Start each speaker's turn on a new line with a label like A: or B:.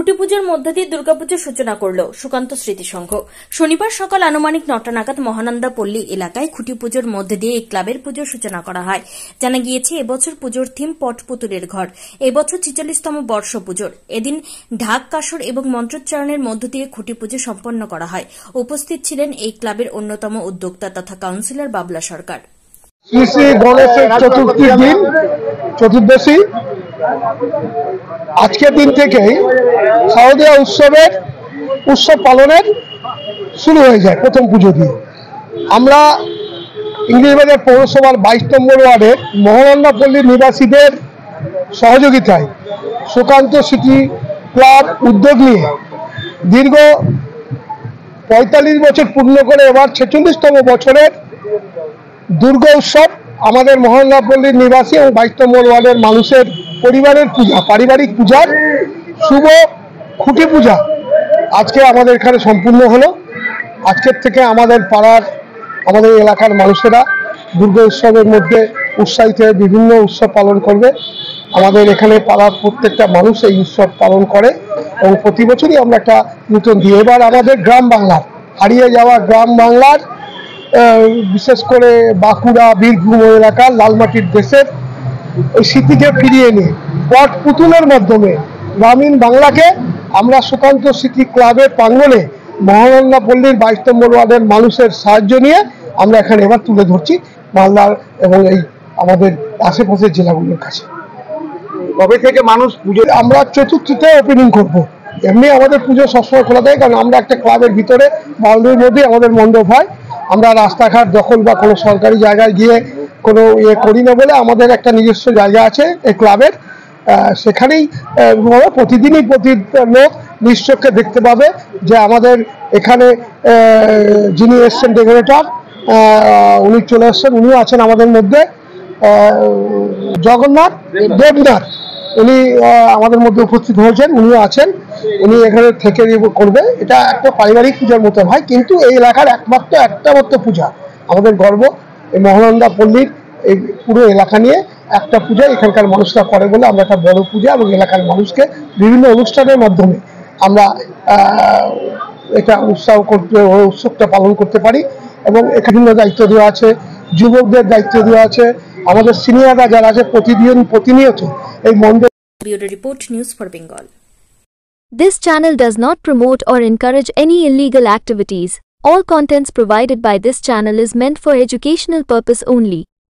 A: খুঁটি পুজোর মধ্য দিয়ে দুর্গাপুজোর সূচনা করল সুকান্ত স্মৃতি সংঘ। শনিবার সকাল আনুমানিক ৯টা নাগাদ মহানন্দা পল্লী এলাকায় খুঁটি পুজোর মধ্য দিয়ে এই ক্লাবের পুজোর সূচনা করা হয়। জানা গিয়েছে, এবছর পুজোর থিম পটপুতুলের ঘর। এবছর ৪৬তম বর্ষ পুজোর। এদিন ঢাক, কাসর এবং মন্ত্রোচ্চারণের মধ্য দিয়ে খুঁটি পুজো সম্পন্ন করা হয়। উপস্থিত ছিলেন এই ক্লাবের অন্যতম উদ্যোক্তা তথা কাউন্সিলর বাবলা সরকার।
B: শ্রী শ্রী গণেশের চতুর্থীর দিন, চতুর্দশী, আজকের দিন থেকেই শারদীয়া উৎসব পালনের শুরু হয়ে যায় প্রথম পুজো দিয়ে। আমরা ইংরেজবাজার পৌরসভার ২২ নম্বর ওয়ার্ডের মহানন্দা পল্লীর নিবাসীদের সহযোগিতায় সুকান্ত স্মৃতি ক্লাব উদ্যোগ নিয়ে দীর্ঘ ৪৫ বছর পূর্ণ করে এবার ৪৬তম বছরের দুর্গা উৎসব আমাদের মহানন্দা পল্লীর নিবাসী এবং ২২ নম্বর ওয়ার্ডের মানুষের পরিবারের পূজা, পারিবারিক পূজার শুভ খুঁটি পূজা আজকে আমাদের এখানে সম্পূর্ণ হলো। আজকের থেকে আমাদের পাড়ার, আমাদের এলাকার মানুষেরা দুর্গা উৎসবের মধ্যে উৎসাহিত হয়ে বিভিন্ন উৎসব পালন করবে। আমাদের এখানে পাড়ার প্রত্যেকটা মানুষ এই উৎসব পালন করে এবং প্রতি বছরই আমরা একটা নতুন দিই। এবার আমাদের গ্রাম বাংলার, হারিয়ে যাওয়া গ্রাম বাংলার, বিশেষ করে বাঁকুড়া, বীরভূম এলাকার লালমাটির দেশের ওই স্মৃতিকে ফিরিয়ে নিয়ে পটপুতুলের মাধ্যমে গ্রামীণ বাংলাকে আমরা সুকান্ত স্মৃতি ক্লাবের প্রাঙ্গণে মহানন্দা পল্লীর ২২ নম্বর ওয়ার্ডের মানুষের সাহায্য নিয়ে আমরা এখানে এবার তুলে ধরছি মালদার এবং এই আমাদের আশেপাশের জেলাগুলোর কাছে।
C: কবে থেকে মানুষ পুজো?
B: আমরা চতুর্থীতে ওপেনিং করব। এমনি আমাদের পুজো সবসময় খোলা থাকে, কারণ আমরা একটা ক্লাবের ভিতরে বাউন্ডারির মধ্যেই আমাদের মণ্ডপ হয়। আমরা রাস্তাঘাট দখল বা কোনো সরকারি জায়গায় গিয়ে কোনো করি না বলে আমাদের একটা নিজস্ব জায়গা আছে এই ক্লাবের, সেখানেই প্রতিদিনই লোক নিশ্চয়কে দেখতে পাবে যে আমাদের এখানে যিনি এসছেন ডেকোরেটর, উনি চলে এসছেন, উনিও আছেন আমাদের মধ্যে, জগন্নাথ দেবনাথ, উনি আমাদের মধ্যে উপস্থিত হয়েছেন, উনিও আছেন। উনি এখানে থেকে করবে। এটা একটা পারিবারিক পূজার মতো হয়, কিন্তু এই এলাকার একমাত্র পূজা। আমাদের গর্ব এই মহানন্দা পল্লীর এই পুরো এলাকা নিয়ে একটা পূজা এখানকার মানুষরা করে বলে আমরা একটা বড় পূজা এবং এলাকার মানুষকে বিভিন্ন অনুষ্ঠানের মাধ্যমে আমরা এটা উৎসবটা পালন করতে পারি। এবং এখানে দায়িত্ব দেওয়া আছে, যুবকদের দায়িত্ব দেওয়া আছে, আমাদের সিনিয়ররা যারা আছে প্রতিনিয়ত এই মণ্ডপ।
A: Bureau Report, News for Bengal.
D: This channel does not promote or encourage any illegal activities. All contents provided by this channel is meant for educational purpose only.